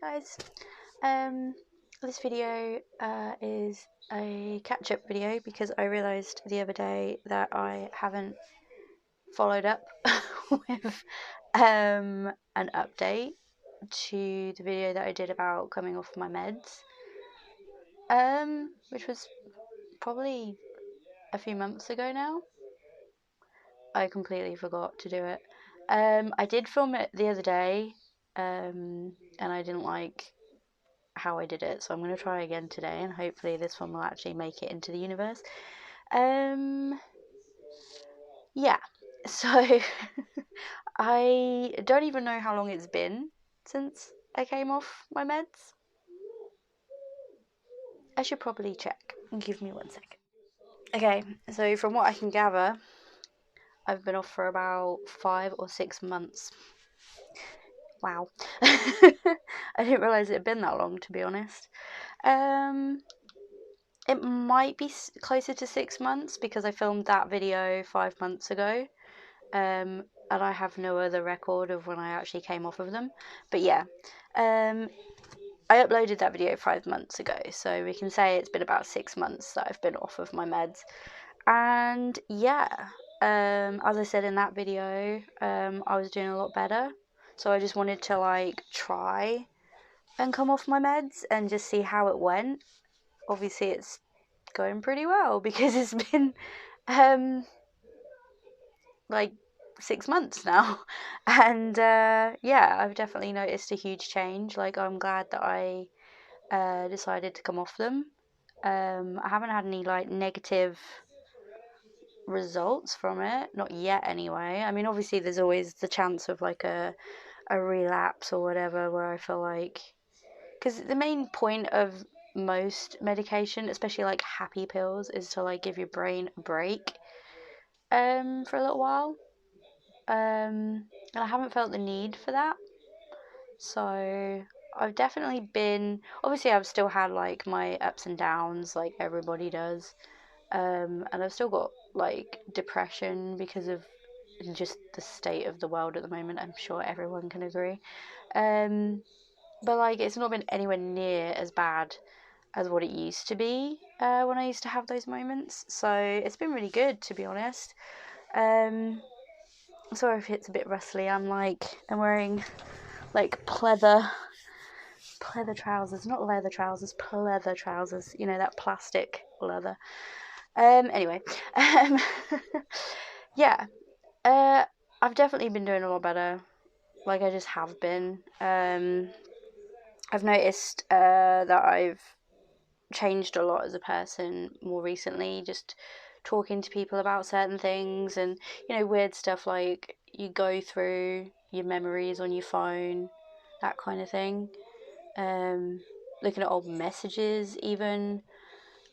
Guys, this video is a catch-up video because I realised the other day that I haven't followed up with an update to the video that I did about coming off my meds, which was probably a few months ago now. I completely forgot to do it. I did film it the other day, and I didn't like how I did it, so I'm going to try again today, and hopefully this one will actually make it into the universe. Yeah, so I don't even know how long it's been since I came off my meds. I should probably check. Give me 1 second. Okay, so from what I can gather, I've been off for about 5 or 6 months. Wow. I didn't realise it had been that long, to be honest. It might be closer to 6 months because I filmed that video 5 months ago, and I have no other record of when I actually came off of them. But yeah, I uploaded that video 5 months ago, so we can say it's been about 6 months that I've been off of my meds. And yeah, as I said in that video, I was doing a lot better, so I just wanted to try and come off my meds and just see how it went. Obviously it's going pretty well because it's been like 6 months now, and yeah, I've definitely noticed a huge change. I'm glad that I decided to come off them. I haven't had any negative results from it, not yet anyway. I mean, obviously there's always the chance of a relapse or whatever, where I feel because the main point of most medication, especially happy pills, is to give your brain a break for a little while. And I haven't felt the need for that. So I've definitely been, obviously I've still had my ups and downs like everybody does. And I've still got depression because of just the state of the world at the moment. I'm sure everyone can agree. But it's not been anywhere near as bad as what it used to be when I used to have those moments. So it's been really good, to be honest. Sorry if it's a bit rustly. I'm wearing pleather trousers, not leather trousers, pleather trousers. You know, that plastic leather. Anyway, yeah. I've definitely been doing a lot better. I just have been. I've noticed that I've changed a lot as a person more recently, just talking to people about certain things, and weird stuff you go through your memories on your phone, that kind of thing. Looking at old messages even,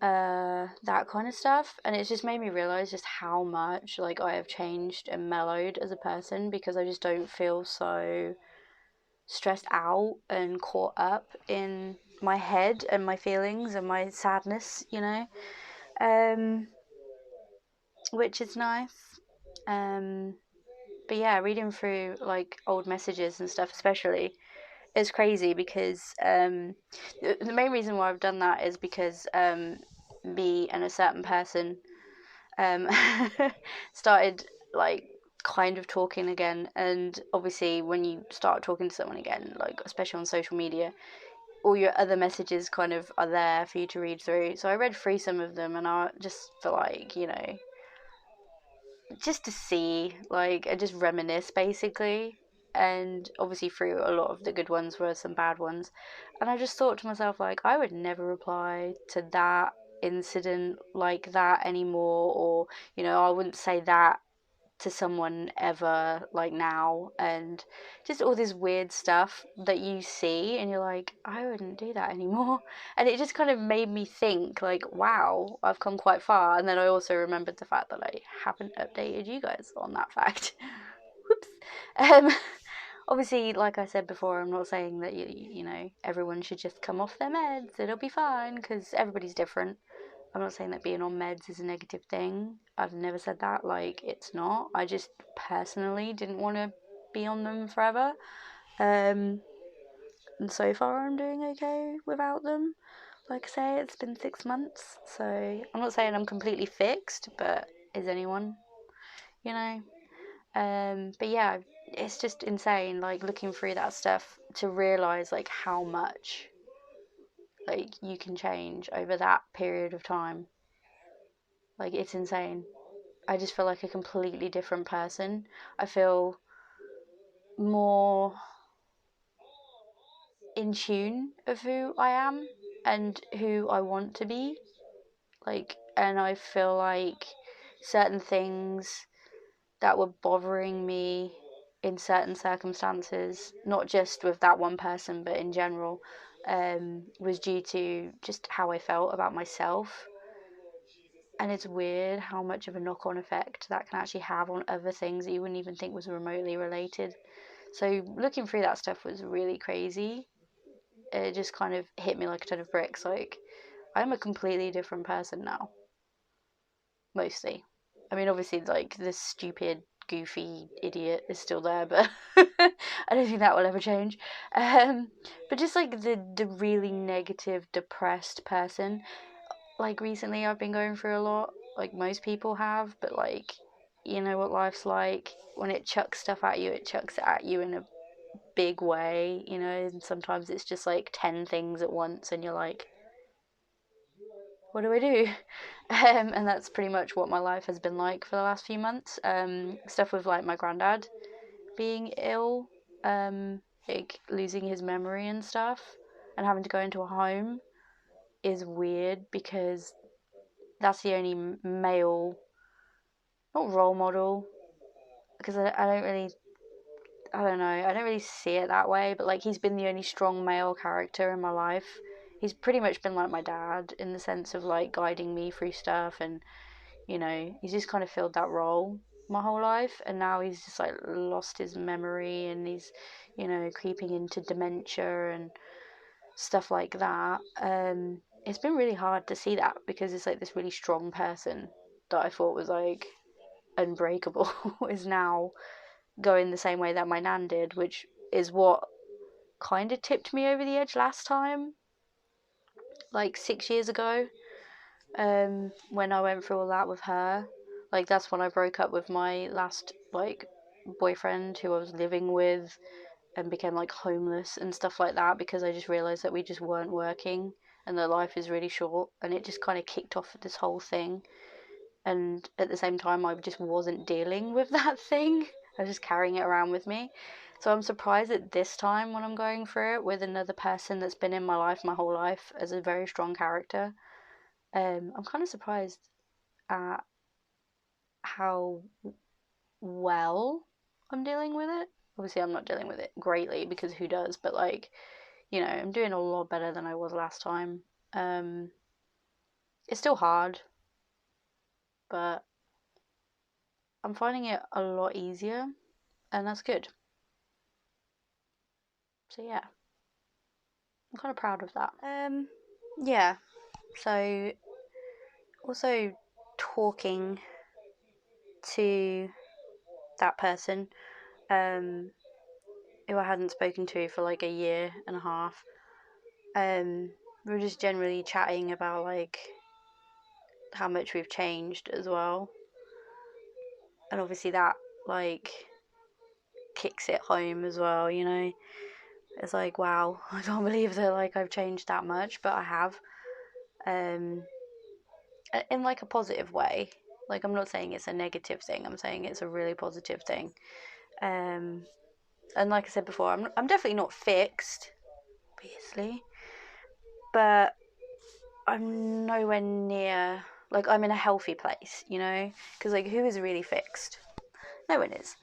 that kind of stuff, and it's just made me realize just how much I have changed and mellowed as a person, because I just don't feel so stressed out and caught up in my head and my feelings and my sadness, um, which is nice. But yeah, reading through old messages and stuff, especially, is crazy because the main reason why I've done that is because me and a certain person um, started kind of talking again. And obviously when you start talking to someone again, especially on social media, all your other messages kind of are there for you to read through. So I read through some of them, and I just feel just to see, and just reminisce basically. And obviously through a lot of the good ones were some bad ones, and I just thought to myself, I would never reply to that incident like that anymore, or I wouldn't say that to someone ever now. And just all this weird stuff that you see and you're I wouldn't do that anymore. And it just kind of made me think wow, I've come quite far. And then I also remembered the fact that I haven't updated you guys on that fact. Whoops. um Obviously, like I said before, I'm not saying that everyone should just come off their meds, it'll be fine, because everybody's different. I'm not saying that being on meds is a negative thing. I've never said that. It's not. I just personally didn't want to be on them forever. And so far I'm doing okay without them. Like I say, it's been 6 months, so I'm not saying I'm completely fixed, but is anyone, you know? But yeah, it's just insane, like, looking through that stuff to realise, like, how much, like, you can change over that period of time. Like, it's insane. I just feel like a completely different person. I feel more in tune of who I am and who I want to be. Like, and I feel like certain things that were bothering me in certain circumstances, not just with that one person, but in general, was due to just how I felt about myself. And it's weird how much of a knock-on effect that can actually have on other things that you wouldn't even think was remotely related. So looking through that stuff was really crazy. It just kind of hit me like a ton of bricks. Like, I'm a completely different person now, mostly. I mean, obviously, like, this stupid, goofy idiot is still there, but I don't think that will ever change. But just like the really negative, depressed person. Like, recently, I've been going through a lot, like most people have, but like, you know what life's like. When it chucks stuff at you, it chucks it at you in a big way, you know, and sometimes it's just like 10 things at once, and you're like, what do I do? And that's pretty much what my life has been like for the last few months. Stuff with like my granddad being ill, like losing his memory and stuff, and having to go into a home is weird because that's the only male, not role model, because I don't really, I don't know, I don't really see it that way, but like, he's been the only strong male character in my life. He's pretty much been like my dad in the sense of like guiding me through stuff, and you know, he's just kind of filled that role my whole life, and now he's just like lost his memory, and he's, you know, creeping into dementia and stuff like that. It's been really hard to see that because it's like this really strong person that I thought was like unbreakable is now going the same way that my nan did, which is what kind of tipped me over the edge last time, like 6 years ago, when I went through all that with her. Like, that's when I broke up with my last, like, boyfriend who I was living with, and became like homeless and stuff like that, because I just realized that we just weren't working and that life is really short, and it just kind of kicked off this whole thing. And at the same time, I just wasn't dealing with that thing. I was just carrying it around with me. So I'm surprised that this time, when I'm going through it with another person that's been in my life my whole life as a very strong character, I'm kind of surprised at how well I'm dealing with it. Obviously, I'm not dealing with it greatly, because who does? But like, you know, I'm doing a lot better than I was last time. Um, it's still hard, but I'm finding it a lot easier, and that's good. So yeah, I'm kind of proud of that. Yeah. So also talking to that person, um, who I hadn't spoken to for like a year and a half. We were just generally chatting about like how much we've changed as well, and obviously that like kicks it home as well. You know, it's like, wow, I can't believe that like I've changed that much, but I have. Um, in like a positive way. Like, I'm not saying it's a negative thing. I'm saying it's a really positive thing. Um, and like I said before, I'm definitely not fixed, obviously, but I'm nowhere near, like, I'm in a healthy place, you know? Because, like, who is really fixed? No one is.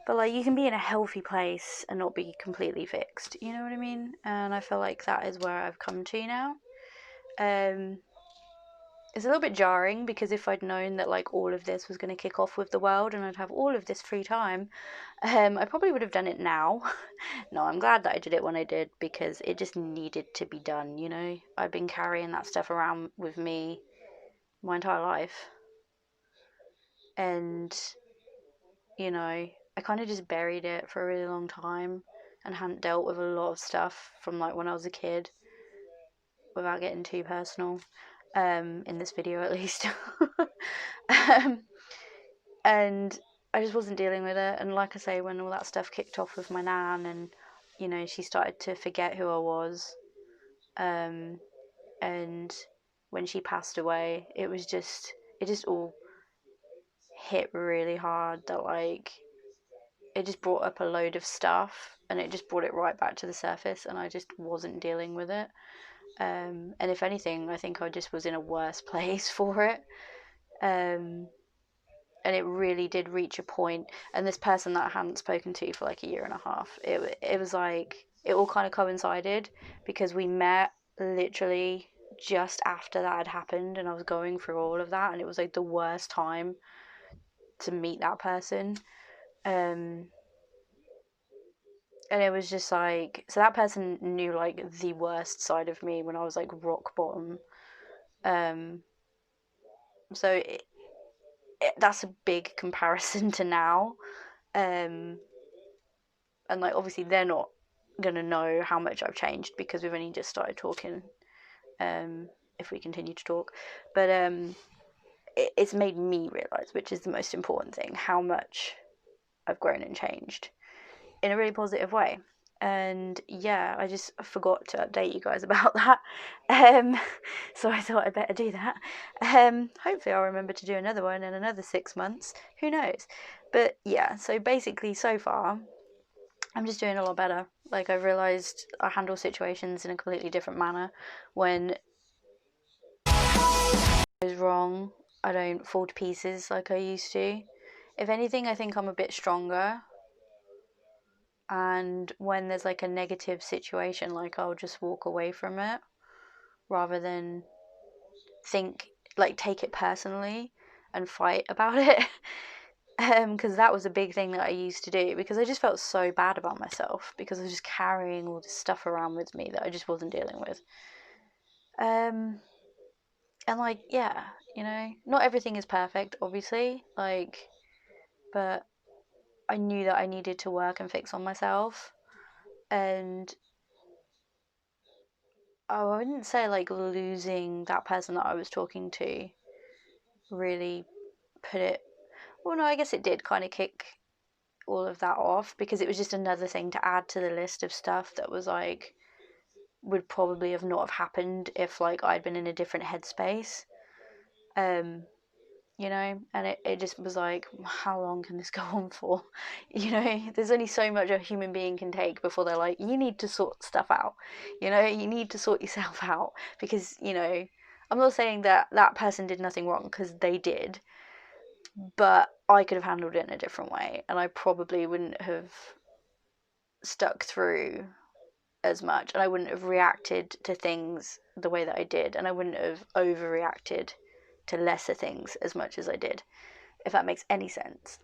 But, like, you can be in a healthy place and not be completely fixed, you know what I mean? And I feel like that is where I've come to now. Um, it's a little bit jarring, because if I'd known that like all of this was going to kick off with the world and I'd have all of this free time, I probably would have done it now. No, I'm glad that I did it when I did, because it just needed to be done, you know? I've been carrying that stuff around with me my entire life. And, you know, I kind of just buried it for a really long time. and hadn't dealt with a lot of stuff from like when I was a kid, without getting too personal, in this video at least. um, and I just wasn't dealing with it. And like I say, when all that stuff kicked off with my nan, and you know, she started to forget who I was, and when she passed away, it just all hit really hard, that like it just brought up a load of stuff, and it just brought it right back to the surface, and I just wasn't dealing with it. And if anything, I think I just was in a worse place for it. Um, and it really did reach a point. And this person that I hadn't spoken to for like a year and a half, it was like it all kind of coincided, because we met literally just after that had happened, and I was going through all of that, and it was like the worst time to meet that person. Um, and it was just like, so that person knew like the worst side of me when I was like rock bottom. Um, so that's a big comparison to now. Um, and like obviously they're not gonna know how much I've changed, because we've only just started talking. If we continue to talk, but it's made me realize, which is the most important thing, how much I've grown and changed in a really positive way. And yeah, I just forgot to update you guys about that. Um, so I thought I'd better do that. Hopefully, I'll remember to do another one in another 6 months. Who knows? But yeah, so basically, so far, I'm just doing a lot better. Like, I've realised I handle situations in a completely different manner. When it goes wrong, I don't fall to pieces like I used to. If anything, I think I'm a bit stronger. And when there's like a negative situation, like I'll just walk away from it, rather than think, like take it personally and fight about it. Because that was a big thing that I used to do, because I just felt so bad about myself, because I was just carrying all this stuff around with me that I just wasn't dealing with. Um, and like, yeah, you know, not everything is perfect, obviously, like, but I knew that I needed to work and fix on myself. And I wouldn't say like losing that person that I was talking to really put it. Well, no, I guess it did kind of kick all of that off, because it was just another thing to add to the list of stuff that was like would probably have not have happened if like I'd been in a different headspace. Um, you know, and it just was like, how long can this go on for? You know, there's only so much a human being can take before they're like, you need to sort stuff out. You know, you need to sort yourself out, because, you know, I'm not saying that that person did nothing wrong, because they did, but I could have handled it in a different way, and I probably wouldn't have stuck through as much, and I wouldn't have reacted to things the way that I did, and I wouldn't have overreacted to lesser things as much as I did, if that makes any sense.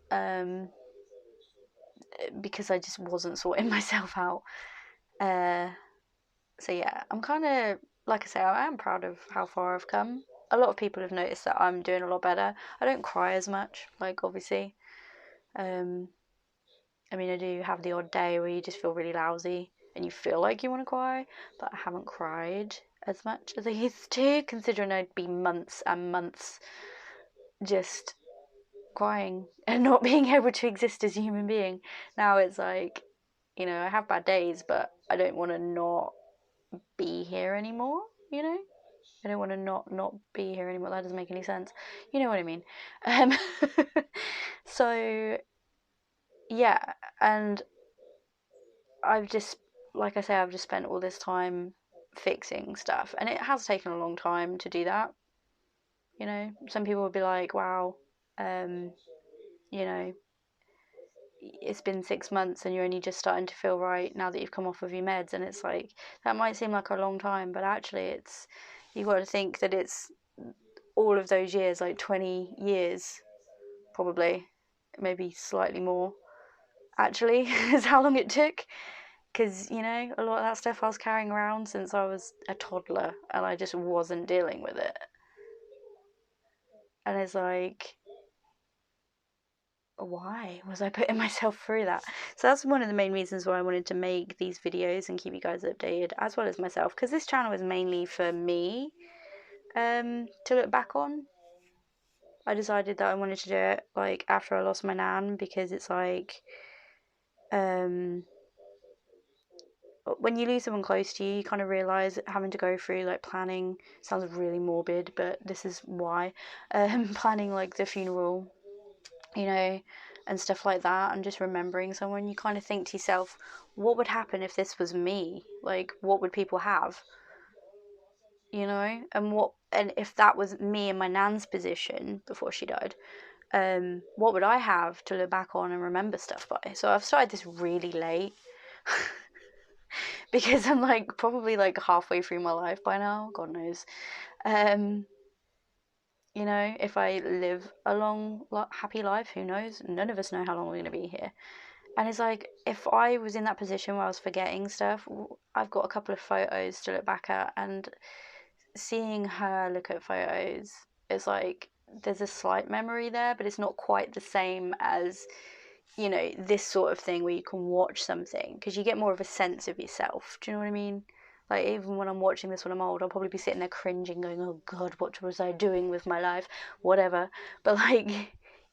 Because I just wasn't sorting myself out. Uh, so yeah, I'm kind of, like I say, I am proud of how far I've come. A lot of people have noticed that I'm doing a lot better. I don't cry as much, like obviously. Um, I mean, I do have the odd day where you just feel really lousy and you feel like you want to cry, but I haven't cried as much as I used to, considering I'd be months and months just crying and not being able to exist as a human being. Now it's like, you know, I have bad days, but I don't want to not be here anymore, you know? I don't want to not be here anymore. That doesn't make any sense. You know what I mean? Um, so yeah, and I've just, like I say, I've just spent all this time fixing stuff, and it has taken a long time to do that. You know, some people would be like, "Wow, um, you know, it's been 6 months and you're only just starting to feel right now that you've come off of your meds," and it's like, that might seem like a long time, but actually it's, you've got to think that it's all of those years, like 20 years probably, maybe slightly more actually, is how long it took, because, you know, a lot of that stuff I was carrying around since I was a toddler, and I just wasn't dealing with it. And it's like, why was I putting myself through that? So that's one of the main reasons why I wanted to make these videos and keep you guys updated, as well as myself, because this channel is mainly for me to look back on. I decided that I wanted to do it like after I lost my nan, because it's like when you lose someone close to you, you kind of realize having to go through like planning, sounds really morbid, but this is why, planning like the funeral, you know, and stuff like that, and just remembering someone, you kind of think to yourself, what would happen if this was me? Like, what would people have? You know, and if that was me in my nan's position before she died, what would I have to look back on and remember stuff by? So I've started this really late. Because I'm like probably like halfway through my life by now, God knows. You know, if I live a long, happy life, who knows? None of us know how long we're going to be here. And it's like, if I was in that position where I was forgetting stuff, I've got a couple of photos to look back at, and seeing her look at photos, it's like there's a slight memory there, but it's not quite the same as, you know, this sort of thing where you can watch something, because you get more of a sense of yourself. Do you know what I mean? Like, even when I'm watching this when I'm old, I'll probably be sitting there cringing, going, oh God, what was I doing with my life? Whatever. But, like,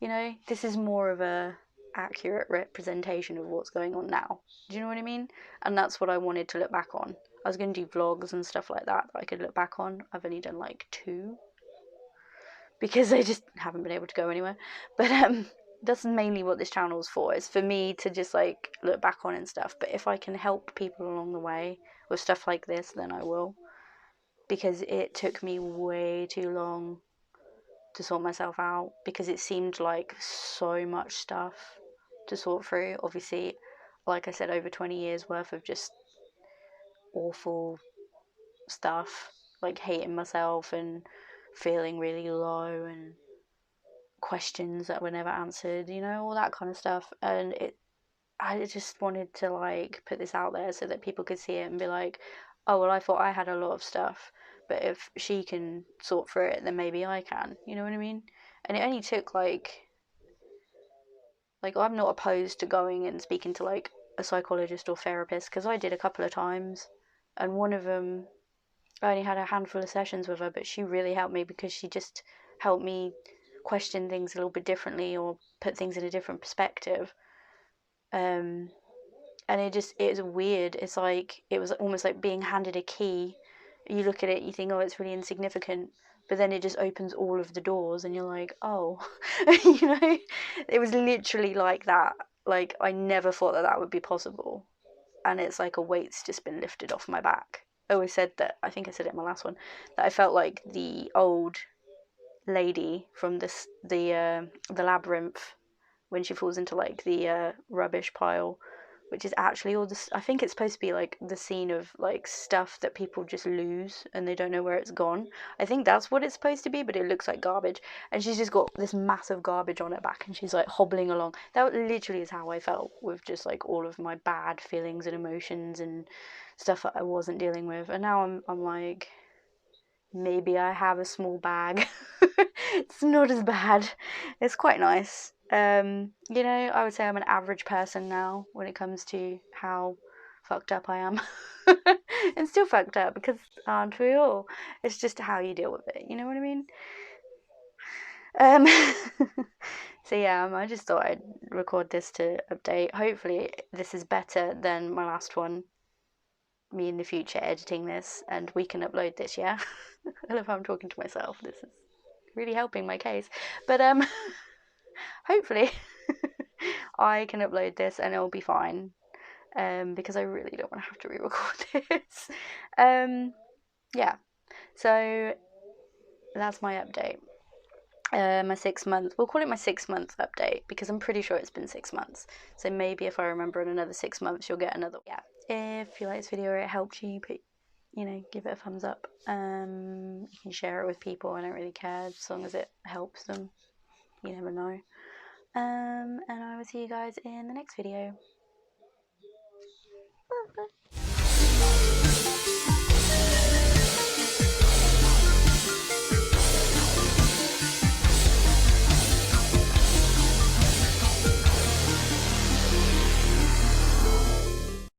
you know, this is more of a accurate representation of what's going on now. Do you know what I mean? And that's what I wanted to look back on. I was going to do vlogs and stuff like that I could look back on. I've only done, like, 2. Because I just haven't been able to go anywhere. But, that's mainly what this channel is for. It's for me to just like look back on and stuff. But if I can help people along the way with stuff like this, then I will, because it took me way too long to sort myself out, because it seemed like so much stuff to sort through. Obviously, like I said, over 20 years worth of just awful stuff, like hating myself and feeling really low, and questions that were never answered, you know, all that kind of stuff. And I just wanted to like put this out there so that people could see it and be like, oh well, I thought I had a lot of stuff, but if she can sort through it, then maybe I can. You know what I mean? And it only took like I'm not opposed to going and speaking to like a psychologist or therapist, because I did a couple of times, and one of them, I only had a handful of sessions with her, but she really helped me, because she just helped me question things a little bit differently, or put things in a different perspective. Um, and it's weird. It's like, it was almost like being handed a key. You look at it, you think, oh, it's really insignificant, but then it just opens all of the doors, and you're like, oh. You know, it was literally like that. Like, I never thought that that would be possible, and it's like a weight's just been lifted off my back. I always said that, I think I said it in my last one, that I felt like the old lady from the labyrinth, when she falls into like the rubbish pile, which is actually all this. I think it's supposed to be like the scene of like stuff that people just lose and they don't know where it's gone. I think that's what it's supposed to be, but it looks like garbage. And she's just got this massive garbage on her back, and she's like hobbling along. That literally is how I felt with just like all of my bad feelings and emotions and stuff that I wasn't dealing with. And now I'm like, maybe I have a small bag. It's not as bad. It's quite nice. You know, I would say I'm an average person now when it comes to how fucked up I am. And still fucked up, because aren't we all? It's just how you deal with it, you know what I mean? Um, so yeah, I just thought I'd record this to update. Hopefully this is better than my last one, me in the future editing this, and we can upload this, yeah? I love how I'm talking to myself. This is really helping my case. But hopefully I can upload this and it'll be fine. Because I really don't want to have to re-record this. Yeah. So that's my update. My 6 month, we'll call it my 6 month update, because I'm pretty sure it's been 6 months. So maybe if I remember in another 6 months, you'll get another. Yeah. If you like this video or it helped you, give it a thumbs up. You can share it with people. I don't really care, as long as it helps them. You never know. And I will see you guys in the next video. Bye.